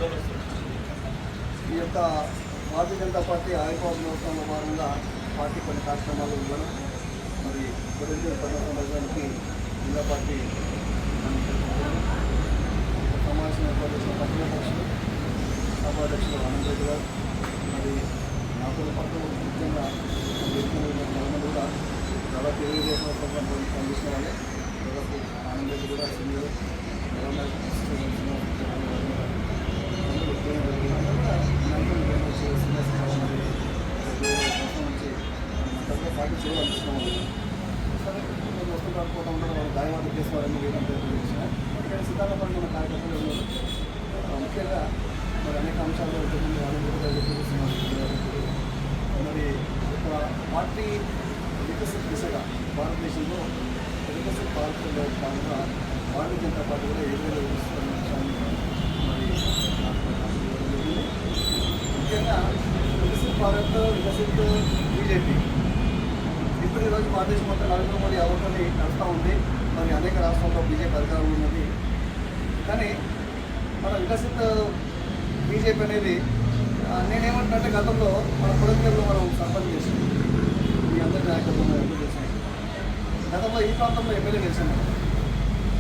ఈ యొక్క భారతీయ జనతా పార్టీ ఆవిర్భావ దినోత్సవంలో భాగంగా పార్టీ కొన్ని కార్యక్రమాలు ఇవ్వడం, మరి ప్రజల సందర్భానికి జిల్లా పార్టీ సమావేశం ఏర్పాటు చేసిన పక్షులు సభాధ్యక్షులు ఆనంద్ రెడ్డి గారు, మరి నాతో పాటు ముఖ్యంగా కూడా చాలా తెలుగుదేశం పనిచేసిన వాళ్ళే దాదాపు ఆనంద్ రెడ్డి కూడా సీనియర్ పార్టీ చేయాలనుకుంటున్నాము. సరే నేను వస్తూ కాకపోవడం ఉండడం వాళ్ళు గాయవాదం చేసేవారని తెలిసిన ఇక్కడ సిద్ధాంతపడి మన కార్యకర్తలు ఉన్నారు. ముఖ్యంగా మరి అనేక అంశాలు మరి ఒక పార్టీ వికసిత దిశగా భారతదేశంలో వికసిత భారతంలో భాగంగా భారతీయ జనతా పార్టీ కూడా ఏదైనా వికసిస్తున్న అంశాన్ని మరి ముఖ్యంగా వికసిత భారత్ వికసిత బీజేపీ ఇప్పుడు ఈరోజు భారతదేశం మొత్తం నరేంద్ర మోడీ అవతని నడుస్తూ ఉంది. మరి అనేక రాష్ట్రాల్లో బీజేపీ అధికారంలో ఉన్నది. కానీ మన వికసిత బీజేపీ అనేది నేనేమంటున్నట్టే గతంలో మన పొలిటికల్లో మనం సర్పంచ్ చేసాం, మీ అందరి నాయకత్వం ఎంతో చేసాం. గతంలో ఈ ప్రాంతంలో ఎమ్మెల్యే గెలిచాం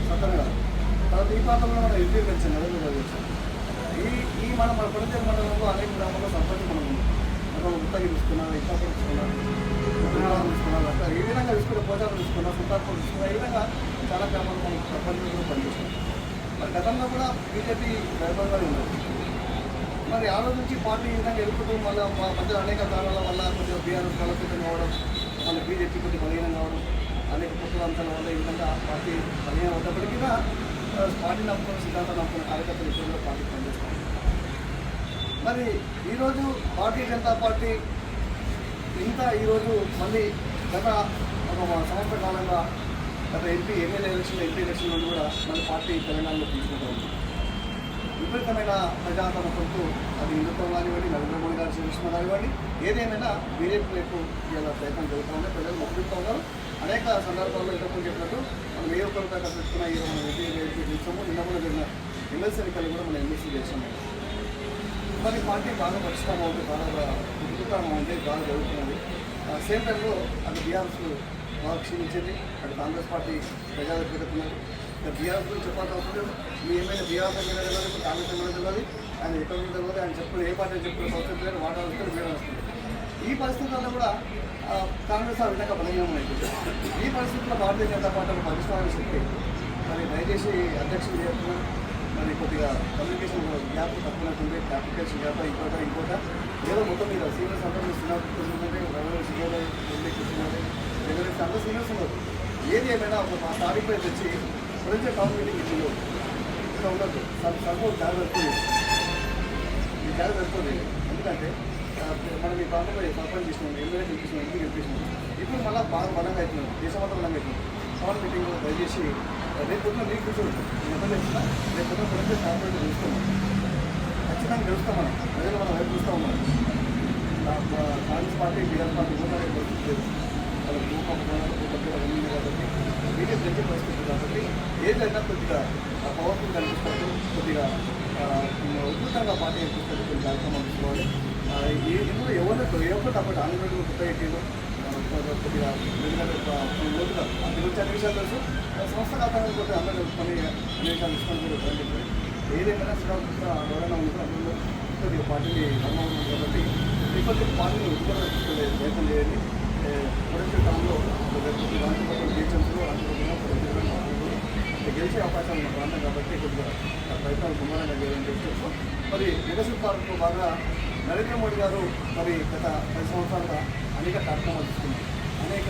సత్తనగా, తర్వాత ఈ ప్రాంతంలో మనం ఎంపీ గెలిచాం, నరేంద్ర మోడీ గెలిచాం. ఈ మన పొలిటికల్ మండలంలో అనేక గ్రామాల్లో సర్పంచ్ మనం ఉత్తగి తీసుకున్నాం, ఇచ్చాపురం తీసుకున్నాం, తీసుకున్నాం, అట్లా ఈ విధంగా తీసుకున్న పోజాలు తీసుకున్నాం, సుల్తాన్పూర్ తీసుకున్నాం. ఈ విధంగా చాలా గ్రామాలు మనం సర్పంచ్ పనిచేస్తాం. మరి గతంలో కూడా బీజేపీ వైభవంగానే ఉన్నది. మరి ఆ రోజు నుంచి పార్టీ ఈ విధంగా ఎదుర్కొంటూ మళ్ళీ మధ్య అనేక కారణాల వల్ల కొంచెం బీఆర్ఎస్ బలోపేతం కావడం, మళ్ళీ బీజేపీ కొద్ది బలహీనం కావడం, అనేక కొత్త అంశాల వల్ల ఈ విధంగా పార్టీ బలహీనం ఉన్నప్పటికీ పార్టీ నమ్ముకున్న సిద్ధాంతం నమ్ముకున్న కార్యకర్తలు ఇప్పుడు పార్టీ పనిచేస్తాం. మరి ఈరోజు భారతీయ జనతా పార్టీ ఈరోజు మళ్ళీ గత ఒక సంవత్సర కాలంగా గత ఎమ్మెల్యే ఎలక్షన్ నుండి కూడా మన పార్టీ తెలంగాణలో తీసుకుంటూ ఉంది. విపరీతమైన ప్రజాతమకంతో అది హిందుత్వం కానివ్వండి, నరేంద్ర మోడీ గారి శ్రీకృష్ణ కానివ్వండి, ఏదేమైనా బీజేపీ వైపు ఇలా ప్రయత్నం జరుగుతూ ఉన్నాయి. ప్రజలు మొక్కుతూ ఉన్నారు. అనేక సందర్భాల్లో ఇంతకుముందు చెప్పినట్టు మనం ఏ ఒక్కరి దాకా పెట్టుకున్న ఈ మనం ఎంపీ చేసాము. నిన్న కూడా జరిగిన ఎమ్మెల్సీ ఎన్నికలు కూడా మనం ఎమ్మెల్సీ చేసాము. మరి పార్టీ బాగా పరిష్కారం అవుతుంది, బాగా ఉద్యోగం ఉంది, బాగా జరుగుతున్నది. సేమ్ టైంలో అటు బీఆర్ఎస్ బాగా క్షీణించింది, అటు కాంగ్రెస్ పార్టీ ప్రజలకు పెడుతున్నది. బీఆర్ఎస్ గురించి చెప్పాల్సి అవసరం. మీ ఏమైనా బీఆర్ఎస్ ఎమ్మెల్యే తెలియదు, కాంగ్రెస్ ఎమ్మెల్యే తెలియదు, ఆయన ఎక్కడ తెలియదు, ఆయన చెప్పులు ఏ పార్టీ చెప్పులు సంవత్సరం లేదు, వాటాలు వస్తుంది, వేరే వస్తుంది. ఈ పరిస్థితుల్లో కూడా కాంగ్రెస్ ఆ విధంగా బలహీనం అవుతుంది. ఈ పరిస్థితుల్లో భారతీయ జనతా పార్టీ పరిష్కారం శక్తి మరి దయచేసి అధ్యక్షులు చేస్తున్నారు. మరి కొద్దిగా కమ్యూనికేషన్ గ్యాప్ తక్కువైతుంది, అప్లికేషన్ గ్యాప్ ఇంకోట ఏదో మొత్తం మీద సీనియర్స్ అందరూ రెగ్యులేషన్ అందరూ సీనియర్స్ ఉన్నారు. ఏది ఏమైనా ఒక తారీఖుపై తెచ్చి ప్రజల టౌన్ మీటింగ్ ఇచ్చింది ఇక్కడ ఉండదు. సరిపోదు, జాగ్రత్త సరిపోదు. ఈ జాగ్రత్త సరిపోదు. ఎందుకంటే మనం ఈ ప్రాంతంలో సర్పంచ్ చేసినాం, ఎమ్మెల్యే గెలిపిస్తున్నాం, ఎంపీ గెలిపిస్తున్నాం. ఇప్పుడు మళ్ళీ బాగా బలంగా అవుతున్నాం, దేశమంతా బలంగా అవుతున్నాం. టౌన్ మీటింగ్లో దయచేసి రేపు పొద్దున మీకు కూర్చోండి, నేను చెప్తున్నా రేపు పొద్దున ప్రజలు కార్పొరేట్ గెలుస్తాం, ఖచ్చితంగా గెలుస్తాం. మనం ప్రజలు మనం వైపు చూస్తూ ఉన్నాం. కాంగ్రెస్ పార్టీ బీఆర్ఎస్ పార్టీ కూడా రేపు గెలుస్తుంది. వాళ్ళకి భూకంపం కాబట్టి బీజేపీ గెలిచే పరిస్థితి కాబట్టి ఏదైనా కొద్దిగా పవర్ఫుల్ కనిపిస్తుంది, కొద్దిగా ఉధృతంగా పార్టీ కనిపిస్తుంది. కొన్ని కార్యక్రమాలు తీసుకోవాలి. ఇందులో ఎవరు కాబట్టి ఆంధ్రప్రదేశ్ కొత్త ఎక్కిందో కొద్దిగా లోతుగా అది వచ్చి అన్ని విషయాలు తెలుసు. సంస్థాగతంగా కొద్దిగా అందరూ కొన్ని అన్ని విషయాలు తీసుకొని కూడా చెప్పారు. ఏదేమైనా ఎవరైనా ఉంటే అందులో కొద్దిగా పార్టీని ధర్మం ఉంది కాబట్టి కొద్దిగా పార్టీని ఉద్యోగంలో తీసుకెళ్ళే ప్రయత్నం చేయండి. పొలిటికల్ టౌన్లో డివిజన్స్లో గెలిచే అవకాశాలు ఉన్న ప్రాంతం కాబట్టి కొద్దిగా ప్రయత్నాలు గుమ్మరంగా చేయాలని చెప్పచ్చు. మరి వికసిత భారత్లో బాగా నరేంద్ర మోడీ గారు మరి గత 10 సంవత్సరాలుగా అనేక కార్యక్రమాలు తీసుకున్నారు. అనేక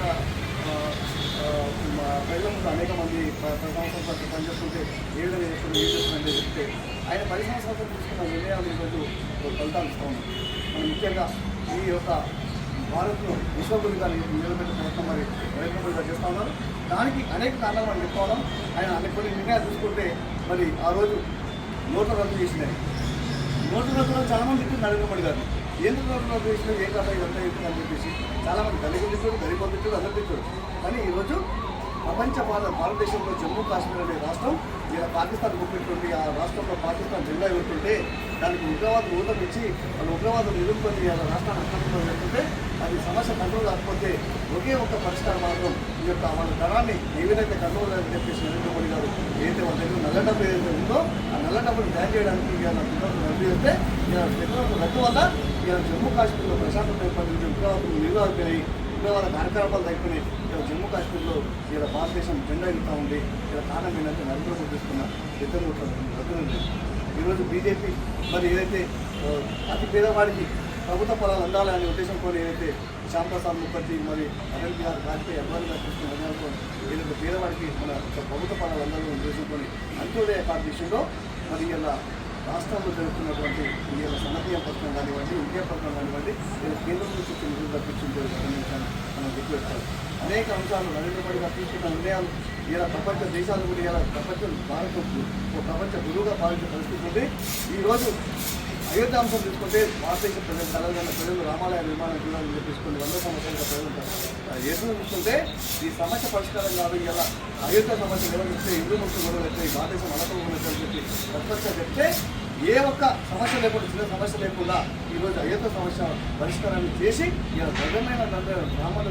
ప్రజల ముందు అనేక మంది 10 సంవత్సరాలు పనిచేస్తుంటే ఏ విధంగా చేస్తున్నారు చెప్తే ఆయన 10 సంవత్సరాలు తీసుకున్న నిర్ణయాలు ఈరోజు ఫలితాలు ఇస్తూ ఉన్నారు. మనం ముఖ్యంగా ఈ యొక్క భారత్ను విశ్వగురుగా నిలబెట్టే ప్రయత్నం మరి నరేంద్ర మోడీ గారు చేస్తూ ఉన్నారు. దానికి అనేక కారణాలు మనం చెప్పుకోవడం. ఆయన అనేక కొన్ని నిర్ణయాలు తీసుకుంటే మరి ఆ రోజు నోట్ల రద్దు చేసినాయి. నోట్ల రద్దులో చాలామంది తిట్టారు నరేంద్ర మోడీ గారు. ఎందుకు నోట్ల రద్దు చేసినా ఏం కాదు ఇదంతా ఎందుకు అని చెప్పేసి చాలామంది దళితులు తిట్టారు, గరీబ్ తిట్టారు, అందరూ తిట్టారు. కానీ ఈరోజు ప్రపంచ భారతదేశంలో జమ్మూ కాశ్మీర్ అనే రాష్ట్రం ఇలా పాకిస్తాన్ గుప్పింటుంటే ఆ రాష్ట్రంలో పాకిస్తాన్ జెండా ఎగురుతుంటే దానికి ఉగ్రవాదం ఊతం ఇచ్చి వాళ్ళ ఉగ్రవాదం నిలుపుకొని ఇలా రాష్ట్రాన్ని అక్రమంలో పెట్టుకుంటే అది సమస్య కంట్రోల్ కాకపోతే ఒకే ఒక్క పరిష్కార మార్గం ఈ యొక్క వాళ్ళ ధనాన్ని ఏ విధంగా కంట్రోల్ అని చెప్పేసి నరేంద్ర మోడీ గారు ఏదైతే వాళ్ళ దగ్గర నల్ల డబ్బు ఏదైతే ఉందో ఆ నల్ల డబ్బులు బ్యాన్ చేయడానికి ఇలా టెక్నాలజీ రద్దు చేస్తే ఇలా టెక్నాలజీ రద్దు వల్ల ఇలా జమ్మూ కాశ్మీర్లో ప్రశాంతత ఏర్పడింది, ఉగ్రవాదులు నిలువైపోయినాయి, ఉగ్రవాద కార్యకలాపాలు తగ్గిపోయినాయి. ఇలా జమ్మూ కాశ్మీర్లో ఇలా భారతదేశం జెండా ఎగుతూ ఉంది. ఇలా కారణం ఏంటంటే నరేంద్ర మోడీ తీసుకున్న ఇద్దరు రద్దు. ఈరోజు బీజేపీ మరి ఏదైతే అతి పేదవాడికి ప్రభుత్వ పొలాలు అందాలనే ఉద్దేశంతో ఏదైతే శ్యాంప్రసాద్ ముఖర్జీ మరి అటల్ బిహారీ వాజ్పేయి అభివృద్ధిగా తీసుకున్న నిర్ణయంతో ఏదైతే పేదవాడికి మన ప్రభుత్వ పొలాలు అందాలనే ఉద్దేశంతో అంత్యోదయ కార్డు విషయంలో మరి ఇలా రాష్ట్రంలో జరుగుతున్నటువంటి ఇలా సన్నబియ్యం పథకం కానివ్వండి, ఇండియా పథకం కానివ్వండి, ఇలా కేంద్రం నుంచి వచ్చే నిధులు తప్పించింది మనం గుర్తుపెట్టాలి. అనేక అంశాలు నరేంద్ర మోడీ గారు తీసుకున్న నిర్ణయాలు ఇలా ప్రపంచ దేశాలు కూడా ఇలా ప్రపంచ గురువుగా భావించే పరిస్థితి ఉంది. ఈరోజు అయోధ్య అంశం తీసుకుంటే భారతదేశ ప్రజలు రామాలయ నిర్మాణం చూడాలని తీసుకుని 100 సంవత్సరాలుగా ప్రజలు ఎదురు చూస్తుంటే ఈ సమస్య పరిష్కారం కాదు. ఇలా అయోధ్య సమస్య నిర్వహిస్తే హిందూ ముస్లిం గొడవలు వస్తాయి, భారతదేశం అలకూడదని చెప్పి ప్రత్యక్ష చెప్తే ఏ ఒక్క సమస్య లేకుండా చిన్న సమస్య లేకుండా ఈరోజు అయోధ్య సమస్య పరిష్కారాన్ని చేసి ఇలా భద్రమైన గ్రామాల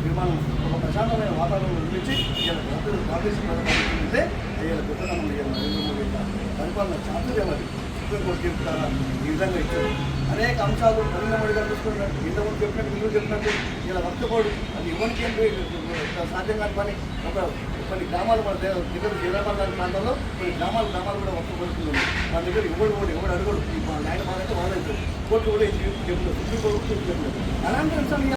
నిర్మాణం ఒక ప్రశాంతమైన వాతావరణం నిర్మించి ఇలా భారతదేశ ప్రజలంటే ఇలా గొప్పతనం నరేంద్ర మోడీ పరిపాలన చాతుర్యం అది సుప్రీంకోర్టు తీర్పు ద్వారా ఈ విధంగా ఇచ్చారు. అనేక అంశాలు నరేంద్ర మోడీ గారు చూసుకున్నారు. ఇంతకుముందు చెప్పినట్టు మీరు చెప్పినట్టు ఇలా వర్కపోడు అది ఇవ్వడానికి సాధ్యం కాని పని. కొన్ని గ్రామాలు మన దగ్గర హైదరాబాద్ లాంటి ప్రాంతంలో కొన్ని గ్రామాలు కూడా వర్కపోడుతుంది. మన దగ్గర ఎవడు అడుగుడు మా నాయన బాగా అయితే వాళ్ళైతే కోర్టు కూడా ఇది చెప్తుంది, సుప్రీంకోర్టు తీర్పు చెప్తుంది. అలాంటి అంశాలు